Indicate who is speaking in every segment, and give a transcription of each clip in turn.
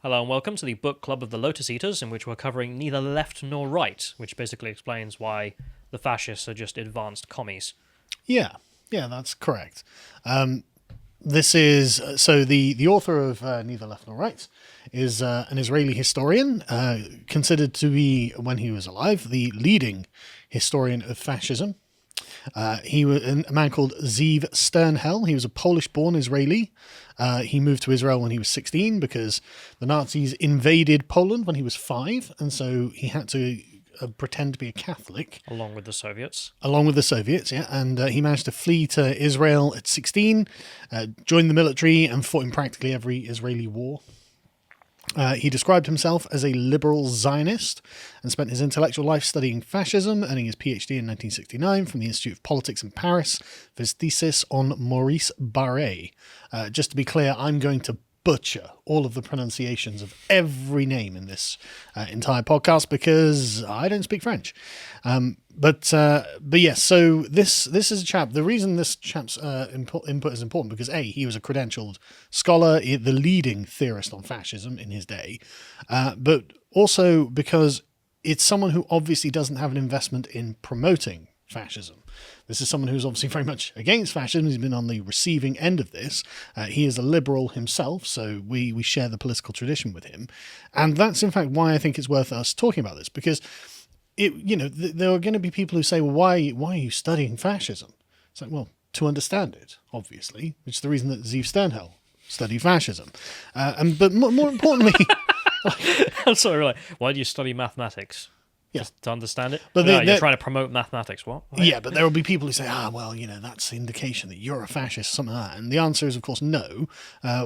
Speaker 1: Hello and welcome to the book club of the Lotus Eaters, in which we're covering neither left nor right, which basically explains why the fascists are just advanced commies.
Speaker 2: Yeah, that's correct. This is so the author of Neither Left Nor Right is an Israeli historian, considered to be, when he was alive, the leading historian of fascism. He was a man called Zeev Sternhell. He was a Polish-born Israeli. He moved to Israel when he was 16 because the Nazis invaded Poland when he was 5, and so he had to pretend to be a Catholic.
Speaker 1: Along with the Soviets.
Speaker 2: Yeah. And he managed to flee to Israel at 16, joined the military, and fought in practically every Israeli war. He described himself as a liberal Zionist and spent his intellectual life studying fascism, earning his PhD in 1969 from the Institute of Politics in Paris for his thesis on Maurice Barré. Just to be clear, I'm going to butcher all of the pronunciations of every name in this entire podcast because I don't speak French. But yes, so this is a chap. The reason this chap's input is important because A, he was a credentialed scholar, the leading theorist on fascism in his day, but also because it's someone who obviously doesn't have an investment in promoting fascism. This is someone who's obviously very much against fascism. He's been on the receiving end of this. He is a liberal himself, so we share the political tradition with him. And that's, in fact, why I think it's worth us talking about this, because there are going to be people who say, well, why are you studying fascism? It's like, well, to understand it, obviously, which is the reason that Zeev Sternhell studied fascism. But more importantly...
Speaker 1: I'm sorry, like, why do you study mathematics?
Speaker 2: Yeah.
Speaker 1: Just to understand it?
Speaker 2: But
Speaker 1: you're trying to promote mathematics, what?
Speaker 2: Yeah, but there will be people who say, that's the indication that you're a fascist, something like that. And the answer is, of course, no.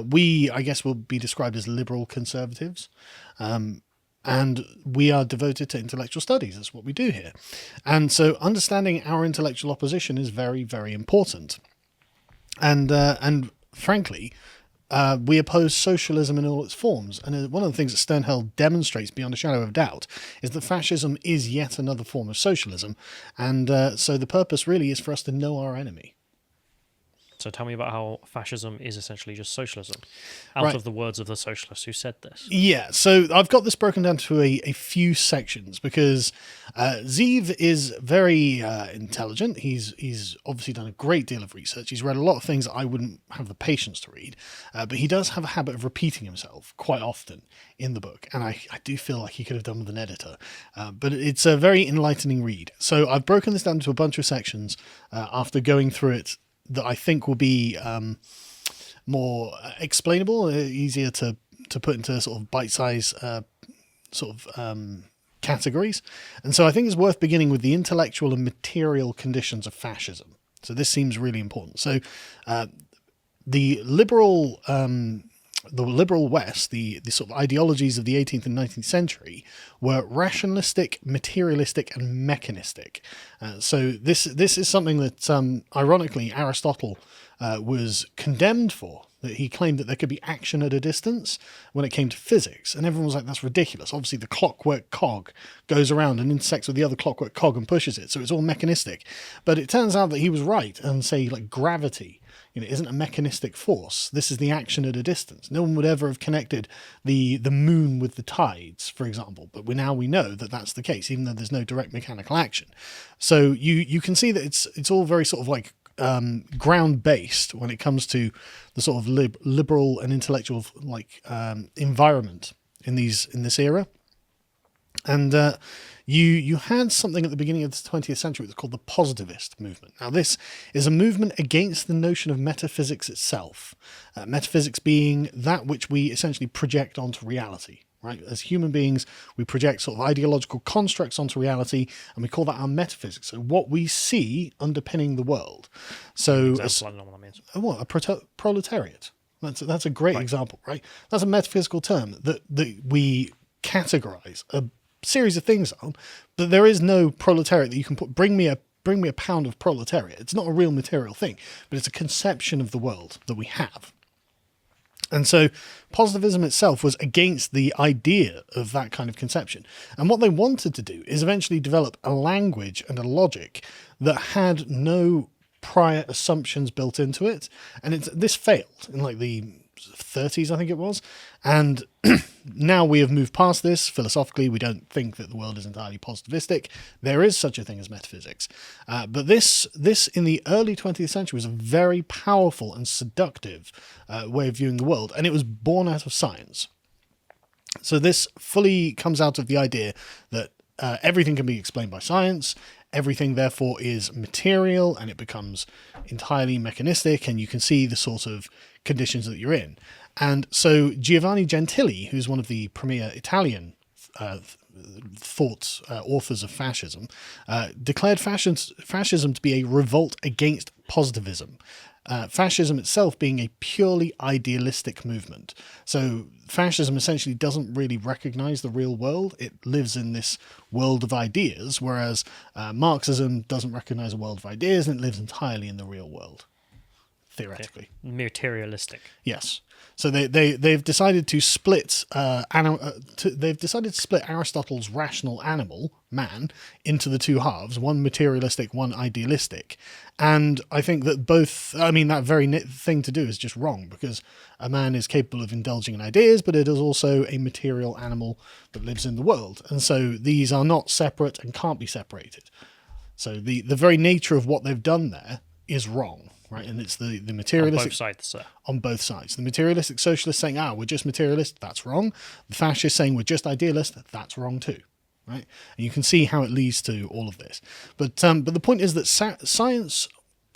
Speaker 2: We, I guess, will be described as liberal conservatives. And we are devoted to intellectual studies. That's what we do here. And so understanding our intellectual opposition is very, very important. And frankly... we oppose socialism in all its forms. And one of the things that Sternhell demonstrates beyond a shadow of doubt is that fascism is yet another form of socialism. And so the purpose really is for us to know our enemy.
Speaker 1: So tell me about how fascism is essentially just socialism, out of the words of the socialists who said this.
Speaker 2: Yeah, so I've got this broken down to a few sections because Zeev is very intelligent. He's obviously done a great deal of research. He's read a lot of things that I wouldn't have the patience to read, but he does have a habit of repeating himself quite often in the book, and I do feel like he could have done with an editor, but it's a very enlightening read. So I've broken this down into a bunch of sections after going through it that I think will be more explainable, easier to put into sort of bite-sized categories. And so I think it's worth beginning with the intellectual and material conditions of fascism. So this seems really important. So the liberal West, the sort of ideologies of the 18th and 19th century were rationalistic, materialistic, and mechanistic. So this is something that, ironically, Aristotle was condemned for. That he claimed that there could be action at a distance when it came to physics, and everyone was like, that's ridiculous. Obviously, the clockwork cog goes around and intersects with the other clockwork cog and pushes it, so it's all mechanistic. But it turns out that he was right, and say, like, gravity isn't a mechanistic force. This is the action at a distance. No one would ever have connected the moon with the tides, for example, but now we know that that's the case, even though there's no direct mechanical action. So you can see that it's all very sort of like ground-based when it comes to the sort of liberal and intellectual environment in this era. And you had something at the beginning of the 20th century that's called the positivist movement. Now, this is a movement against the notion of metaphysics itself. Metaphysics being that which we essentially project onto reality. Right? As human beings, we project sort of ideological constructs onto reality, and we call that our metaphysics. So what we see underpinning the world. So, a proletariat. That's a great example, right? That's a metaphysical term that we categorize a series of things on, but there is no proletariat that you can put. Bring me a pound of proletariat. It's not a real material thing, but it's a conception of the world that we have. And so positivism itself was against the idea of that kind of conception. And what they wanted to do is eventually develop a language and a logic that had no prior assumptions built into it. And this failed in like the 30s, I think it was. And now we have moved past this. Philosophically, we don't think that the world is entirely positivistic. There is such a thing as metaphysics. But this in the early 20th century was a very powerful and seductive way of viewing the world, and it was born out of science. So this fully comes out of the idea that everything can be explained by science. Everything, therefore, is material, and it becomes entirely mechanistic, and you can see the sort of conditions that you're in. And so Giovanni Gentili, who's one of the premier Italian thought authors of fascism, declared fascism to be a revolt against positivism. Fascism itself being a purely idealistic movement. So fascism essentially doesn't really recognize the real world. It lives in this world of ideas, whereas Marxism doesn't recognize a world of ideas, and it lives entirely in the real world, theoretically.
Speaker 1: Okay. Materialistic.
Speaker 2: Yes. So they've decided to split Aristotle's rational animal, man, into the two halves, one materialistic, one idealistic. And I think that that very thing to do is just wrong, because a man is capable of indulging in ideas, but it is also a material animal that lives in the world. And so these are not separate and can't be separated. So the very nature of what they've done there is wrong. Right, and it's the materialistic...
Speaker 1: On both sides, sir.
Speaker 2: On both sides. The materialistic socialist saying, we're just materialist, that's wrong. The fascist saying we're just idealist, that's wrong too. Right? And you can see how it leads to all of this. But the point is that science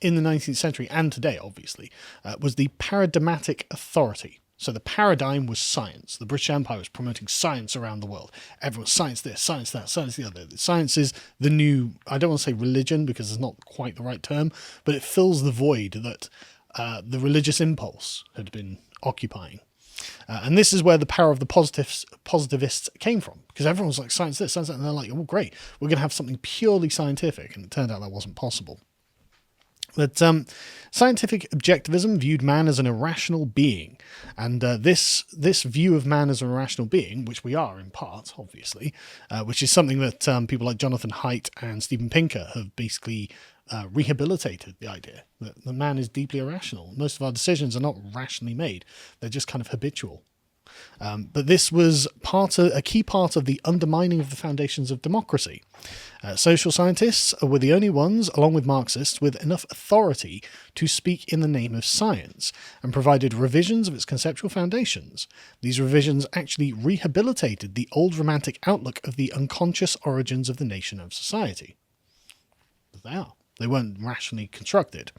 Speaker 2: in the 19th century, and today, obviously, was the paradigmatic authority. So the paradigm was science. The British Empire was promoting science around the world. Everyone, science this, science that, science the other. Science is the new, I don't want to say religion because it's not quite the right term, but it fills the void that the religious impulse had been occupying. And this is where the power of the positivists came from, because everyone was like, science this, science that, and they're like, oh, great, we're going to have something purely scientific. And it turned out that wasn't possible. But scientific objectivism viewed man as an irrational being, and this view of man as an irrational being, which we are in part, obviously, which is something that people like Jonathan Haidt and Steven Pinker have basically rehabilitated the idea that the man is deeply irrational. Most of our decisions are not rationally made; they're just kind of habitual. But this was a key part of the undermining of the foundations of democracy. Social scientists were the only ones, along with Marxists, with enough authority to speak in the name of science, and provided revisions of its conceptual foundations. These revisions actually rehabilitated the old romantic outlook of the unconscious origins of the nation of society. But they are. They weren't rationally constructed.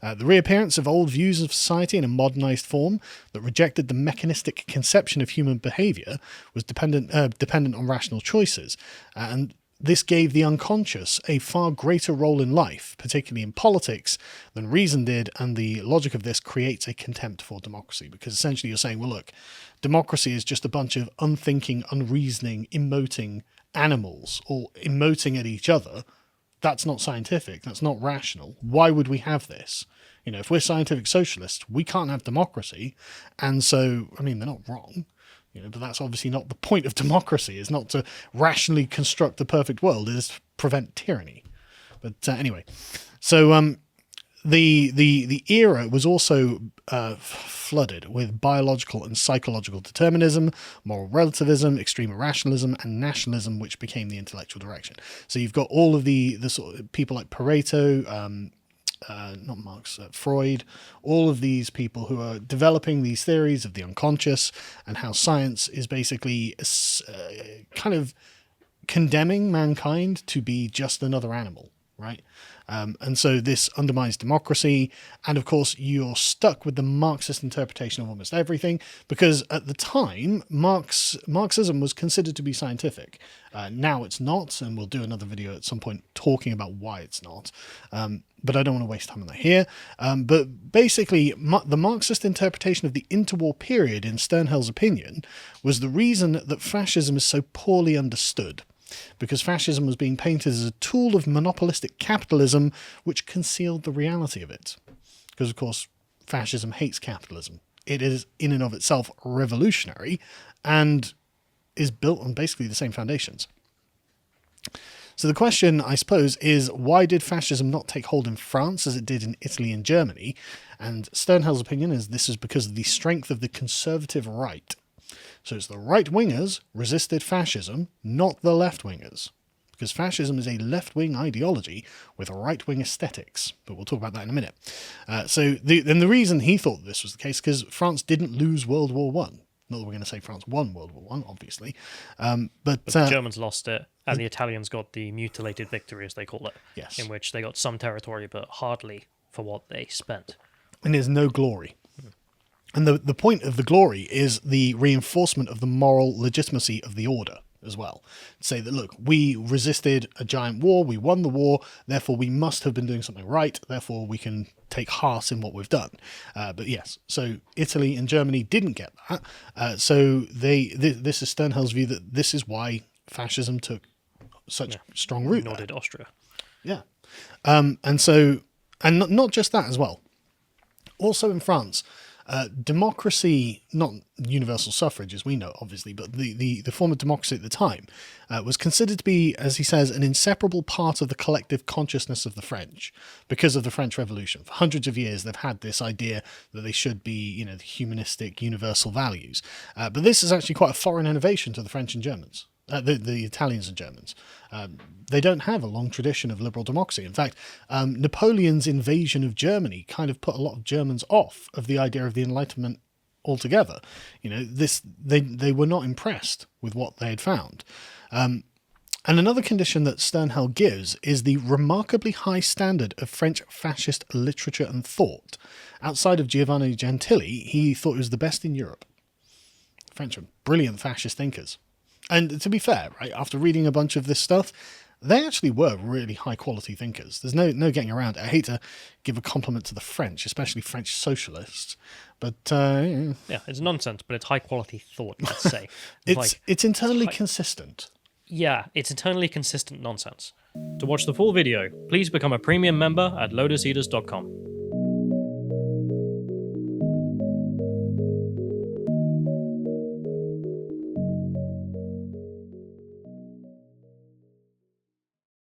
Speaker 2: The reappearance of old views of society in a modernized form that rejected the mechanistic conception of human behavior was dependent on rational choices, and this gave the unconscious a far greater role in life, particularly in politics, than reason did, and the logic of this creates a contempt for democracy, because essentially you're saying, well, look, democracy is just a bunch of unthinking, unreasoning, emoting animals, all emoting at each other. That's not scientific. That's not rational. Why would we have this? If we're scientific socialists, we can't have democracy. And so, they're not wrong, but that's obviously not the point of democracy. It's not to rationally construct the perfect world. It is to prevent tyranny. But anyway, so the era was also flooded with biological and psychological determinism, moral relativism, extreme irrationalism, and nationalism, which became the intellectual direction. So you've got all of the sort of people like Pareto, not Marx, Freud, all of these people who are developing these theories of the unconscious and how science is basically kind of condemning mankind to be just another animal, right? And so this undermines democracy. And of course, you're stuck with the Marxist interpretation of almost everything, because at the time, Marxism was considered to be scientific. Now it's not, and we'll do another video at some point talking about why it's not. But I don't want to waste time on that here. But basically, the Marxist interpretation of the interwar period, in Sternhell's opinion, was the reason that fascism is so poorly understood. Because fascism was being painted as a tool of monopolistic capitalism which concealed the reality of it. Because, of course, fascism hates capitalism. It is, in and of itself, revolutionary and is built on basically the same foundations. So the question, I suppose, is why did fascism not take hold in France as it did in Italy and Germany? And Sternhell's opinion is this is because of the strength of the conservative right. So it's the right-wingers resisted fascism, not the left-wingers. Because fascism is a left-wing ideology with right-wing aesthetics. But we'll talk about that in a minute. The reason he thought this was the case, because France didn't lose World War One. Not that we're going to say France won World War One, obviously. But
Speaker 1: the Germans lost it, and the Italians got the mutilated victory, as they call it.
Speaker 2: Yes.
Speaker 1: In which they got some territory, but hardly for what they spent.
Speaker 2: And there's no glory. And the point of the glory is the reinforcement of the moral legitimacy of the order as well. Say that, look, we resisted a giant war, we won the war, therefore we must have been doing something right, therefore we can take heart in what we've done. But yes, so Italy and Germany didn't get that. This is Sternhell's view that this is why fascism took such strong root.
Speaker 1: Nor did Austria.
Speaker 2: Yeah. And not just that as well. Also in France, democracy, not universal suffrage as we know, obviously, but the form of democracy at the time was considered to be, as he says, an inseparable part of the collective consciousness of the French because of the French Revolution. For hundreds of years, they've had this idea that they should be, the humanistic, universal values. But this is actually quite a foreign innovation to the French and Germans. The Italians and Germans. They don't have a long tradition of liberal democracy. In fact, Napoleon's invasion of Germany kind of put a lot of Germans off of the idea of the Enlightenment altogether. They were not impressed with what they had found. And another condition that Sternhell gives is the remarkably high standard of French fascist literature and thought. Outside of Giovanni Gentili, he thought it was the best in Europe. The French are brilliant fascist thinkers. And to be fair, right, after reading a bunch of this stuff, they actually were really high-quality thinkers. There's no getting around it. I hate to give a compliment to the French, especially French socialists, but...
Speaker 1: yeah, it's nonsense, but it's high-quality thought, let's say.
Speaker 2: It's internally consistent.
Speaker 1: Yeah, it's internally consistent nonsense. To watch the full video, please become a premium member at lotuseaters.com.